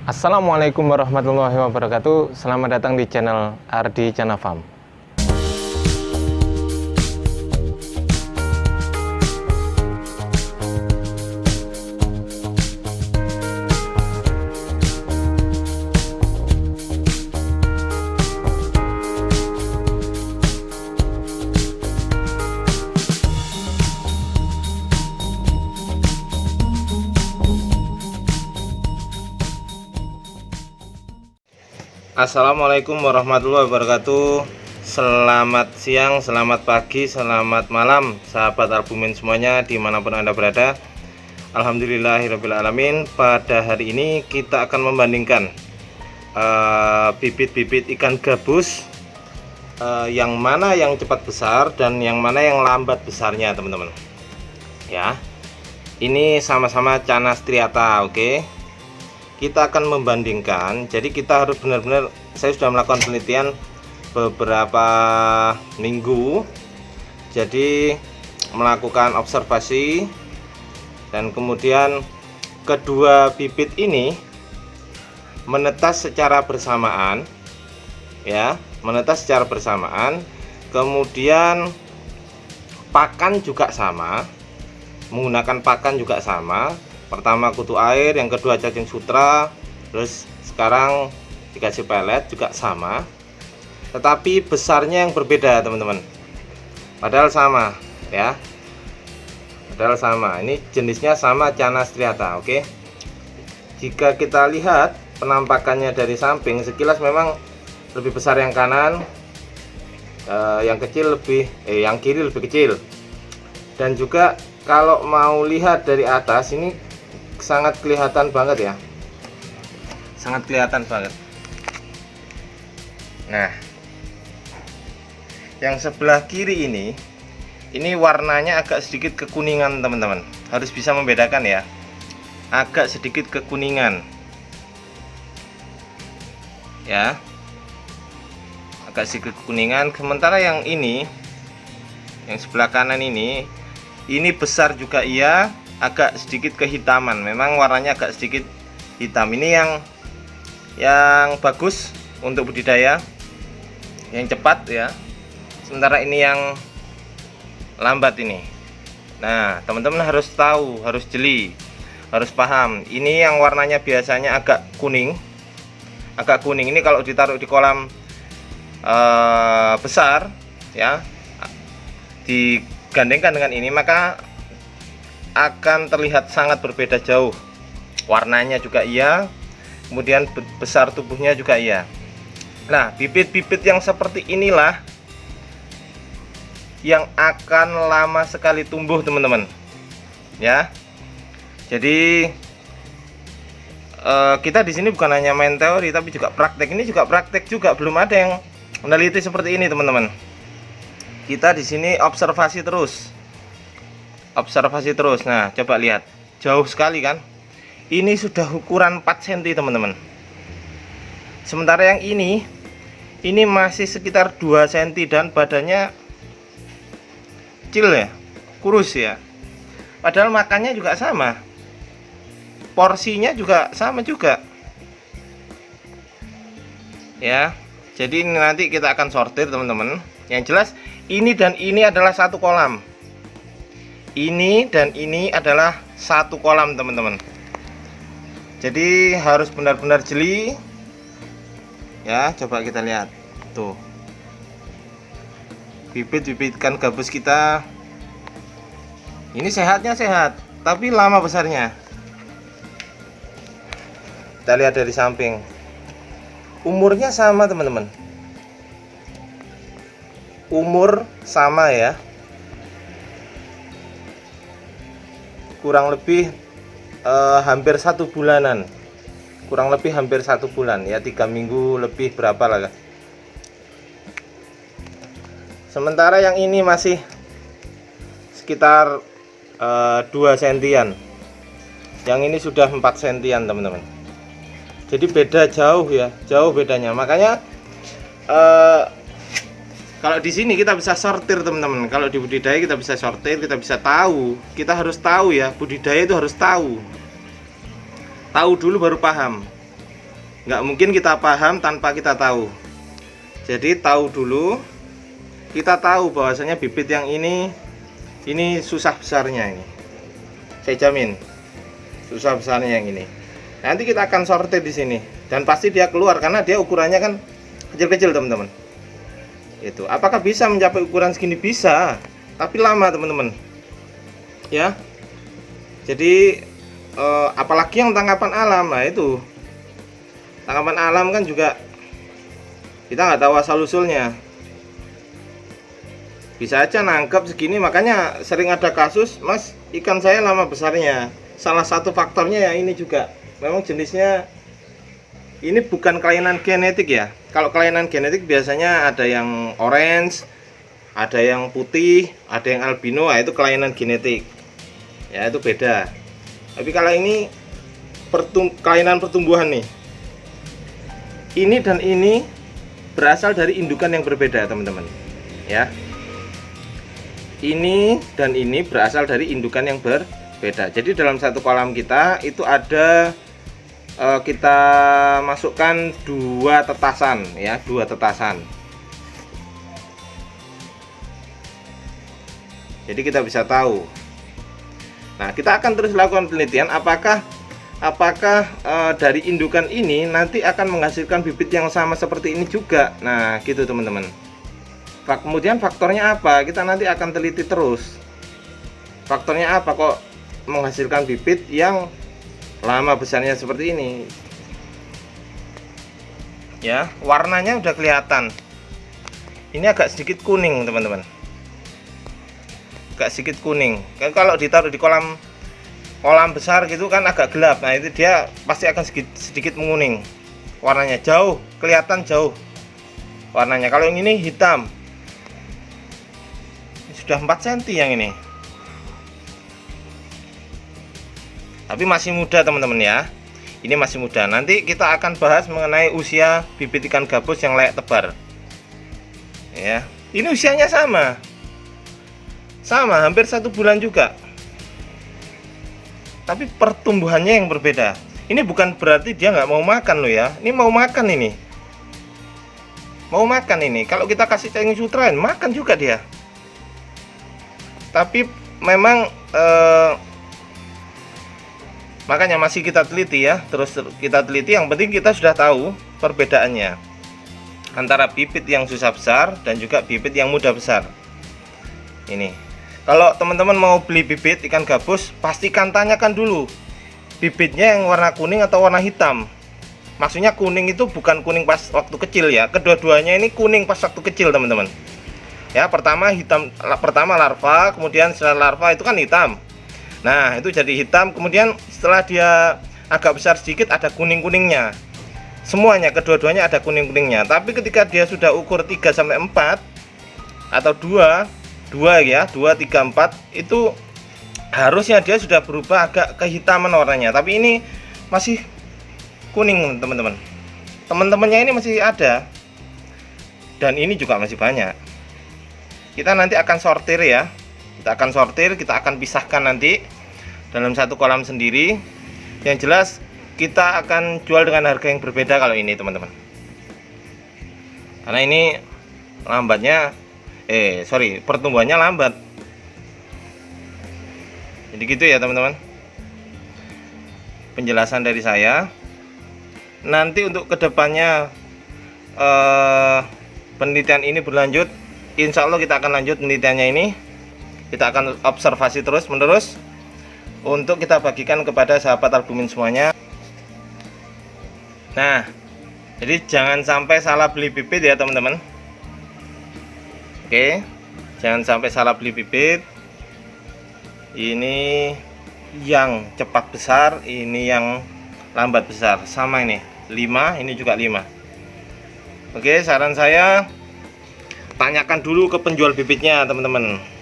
Assalamualaikum warahmatullahi wabarakatuh. Selamat datang di channel Ardi Chana Farm. Assalamualaikum warahmatullahi wabarakatuh. Selamat siang, selamat pagi, selamat malam sahabat albumin semuanya dimanapun Anda berada. Alhamdulillahirrabbilalamin. Pada hari ini kita akan membandingkan bibit-bibit ikan gabus, yang mana yang cepat besar dan yang mana yang lambat besarnya, teman-teman. Ya, ini sama-sama Chana striata, oke. Kita akan membandingkan. Jadi kita harus benar-benar, saya sudah melakukan penelitian beberapa minggu, jadi melakukan observasi, dan kemudian kedua bibit ini menetas secara bersamaan, ya, menetas secara bersamaan. Kemudian pakan juga sama, menggunakan pakan juga sama. Pertama kutu air, yang kedua cacing sutra, terus sekarang dikasih pelet juga sama, tetapi besarnya yang berbeda, teman-teman. Padahal sama, ya, padahal sama. Ini jenisnya sama, Chana striata, oke. Jika kita lihat penampakannya dari samping, sekilas memang lebih besar yang kanan, yang kecil lebih, yang kiri lebih kecil. Dan juga kalau mau lihat dari atas, ini sangat kelihatan banget, ya, sangat kelihatan banget. Nah, yang sebelah kiri ini warnanya agak sedikit kekuningan, teman-teman. Harus bisa membedakan, ya, agak sedikit kekuningan, ya, agak sedikit kekuningan. Sementara yang ini, yang sebelah kanan ini besar juga, iya, agak sedikit kehitaman. Memang warnanya agak sedikit hitam. Ini yang bagus untuk budidaya, yang cepat, ya. Sementara ini yang lambat ini. Nah, teman-teman harus tahu, harus jeli, harus paham. Ini yang warnanya biasanya agak kuning, agak kuning. Ini kalau ditaruh di kolam besar, ya, digandengkan dengan ini, maka akan terlihat sangat berbeda jauh. Warnanya juga iya, kemudian besar tubuhnya juga iya. Nah, bibit-bibit yang seperti inilah yang akan lama sekali tumbuh, teman-teman, ya. Jadi kita di sini bukan hanya main teori tapi juga praktek. Ini juga praktek juga, belum ada yang meneliti seperti ini, teman-teman. Kita di sini observasi terus. Observasi terus. Nah, coba lihat, jauh sekali kan. Ini sudah ukuran 4 cm, teman-teman. Sementara yang ini masih sekitar 2 cm dan badannya kecil, ya, kurus, ya. Padahal makannya juga sama, porsinya juga sama juga, ya. Jadi nanti kita akan sortir, teman-teman. Yang jelas ini dan ini adalah satu kolam. Ini dan ini adalah satu kolam, teman-teman. Jadi harus benar-benar jeli, ya. Coba kita lihat tuh, bibit-bibit ikan gabus kita ini sehatnya sehat, tapi lama besarnya. Kita lihat dari samping, umurnya sama, teman-teman, umur sama, ya, kurang lebih hampir 1 bulanan, kurang lebih hampir 1 bulan, ya, 3 minggu lebih berapa lah. Sementara yang ini masih sekitar 2 sentian, yang ini sudah 4 sentian, teman-teman. Jadi beda jauh, ya, jauh bedanya. Makanya kalau di sini kita bisa sortir, teman-teman. Kalau di budidaya kita bisa sortir, kita bisa tahu. Kita harus tahu, ya, budidaya itu harus tahu. Tahu dulu baru paham. Nggak mungkin kita paham tanpa kita tahu. Jadi tahu dulu, kita tahu bahwasanya bibit yang ini susah besarnya ini. Saya jamin susah besarnya yang ini. Nanti kita akan sortir di sini dan pasti dia keluar karena dia ukurannya kan kecil-kecil teman-teman. Itu apakah bisa mencapai ukuran segini? Bisa, tapi lama teman-teman ya. Jadi apalagi yang tangkapan alam, nah itu tangkapan alam kan juga kita nggak tahu asal usulnya, bisa aja nangkep segini. Makanya sering ada kasus, mas ikan saya lama besarnya. Salah satu faktornya ya ini juga, memang jenisnya ini bukan kelainan genetik ya. Kalau kelainan genetik biasanya ada yang orange, ada yang putih, ada yang albino, nah itu kelainan genetik ya, itu beda. Tapi kalau ini kelainan pertumbuhan nih, ini dan ini berasal dari indukan yang berbeda teman-teman ya. Ini dan ini berasal dari indukan yang berbeda. Jadi dalam satu kolam kita itu ada kita masukkan 2 tetasan ya, 2 tetasan. Jadi kita bisa tahu. Nah, kita akan terus lakukan penelitian apakah dari indukan ini nanti akan menghasilkan bibit yang sama seperti ini juga. Nah, gitu teman-teman. Kemudian faktornya apa? Kita nanti akan teliti terus. Faktornya apa kok menghasilkan bibit yang lama besarnya seperti ini? Ya, warnanya udah kelihatan. Ini agak sedikit kuning, teman-teman. Agak sedikit kuning. Kan kalau ditaruh di kolam besar gitu kan agak gelap. Nah, itu dia pasti akan sedikit menguning. Warnanya jauh, kelihatan jauh warnanya. Kalau yang ini hitam. Sudah 4 cm yang ini. Tapi masih muda teman-teman ya. Ini masih muda. Nanti kita akan bahas mengenai usia bibit ikan gabus yang layak tebar. Ya, ini usianya sama, hampir 1 bulan juga. Tapi pertumbuhannya yang berbeda. Ini bukan berarti dia nggak mau makan loh ya. Ini mau makan ini. Mau makan ini. Kalau kita kasih cengkeh sutra, makan juga dia. Tapi memang makanya masih kita teliti ya, terus kita teliti. Yang penting kita sudah tahu perbedaannya antara bibit yang susah besar dan juga bibit yang mudah besar. Ini kalau teman-teman mau beli bibit ikan gabus, pastikan tanyakan dulu bibitnya yang warna kuning atau warna hitam. Maksudnya kuning itu bukan kuning pas waktu kecil ya, kedua-duanya ini kuning pas waktu kecil teman-teman ya. Pertama hitam, pertama larva, kemudian setelah larva itu kan hitam. Nah, itu jadi hitam, kemudian setelah dia agak besar sedikit ada kuning-kuningnya. Semuanya, kedua-duanya ada kuning-kuningnya. Tapi ketika dia sudah ukur 3 sampai 4 atau 2 ya, 2 3 4 itu harusnya dia sudah berubah agak kehitaman warnanya. Tapi ini masih kuning, teman-teman. Teman-temannya ini masih ada. Dan ini juga masih banyak. Kita nanti akan sortir ya. Kita akan sortir, kita akan pisahkan nanti dalam satu kolam sendiri. Yang jelas kita akan jual dengan harga yang berbeda kalau ini teman-teman. Karena ini lambatnya pertumbuhannya lambat. Jadi gitu ya teman-teman. Penjelasan dari saya. Nanti untuk kedepannya penelitian ini berlanjut. Insya Allah kita akan lanjut penelitiannya ini. Kita akan observasi terus menerus untuk kita bagikan kepada sahabat albumin semuanya. Nah, jadi jangan sampai salah beli bibit ya teman-teman. Oke, jangan sampai salah beli bibit. Ini yang cepat besar, ini yang lambat besar. Sama ini 5, ini juga 5. Oke, saran saya tanyakan dulu ke penjual bibitnya teman-teman.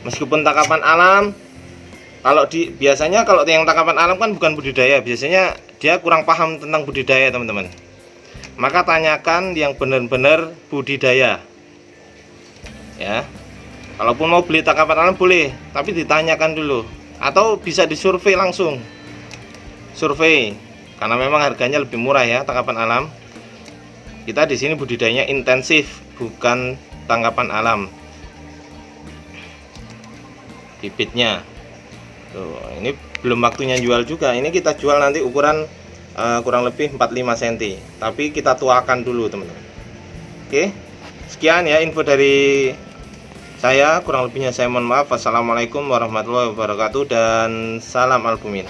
Meskipun tangkapan alam, biasanya kalau yang tangkapan alam kan bukan budidaya, biasanya dia kurang paham tentang budidaya teman-teman. Maka tanyakan yang benar-benar budidaya ya. Kalaupun mau beli tangkapan alam boleh, tapi ditanyakan dulu. Atau bisa disurvei langsung. Survei karena memang harganya lebih murah ya tangkapan alam. Kita di sini budidayanya intensif, bukan tangkapan alam. Bibitnya tuh, ini belum waktunya jual juga. Ini kita jual nanti ukuran kurang lebih 45 cm, tapi kita tuakan dulu teman-teman. Oke, sekian ya info dari saya, kurang lebihnya saya mohon maaf. Wassalamualaikum warahmatullahi wabarakatuh dan salam albumin.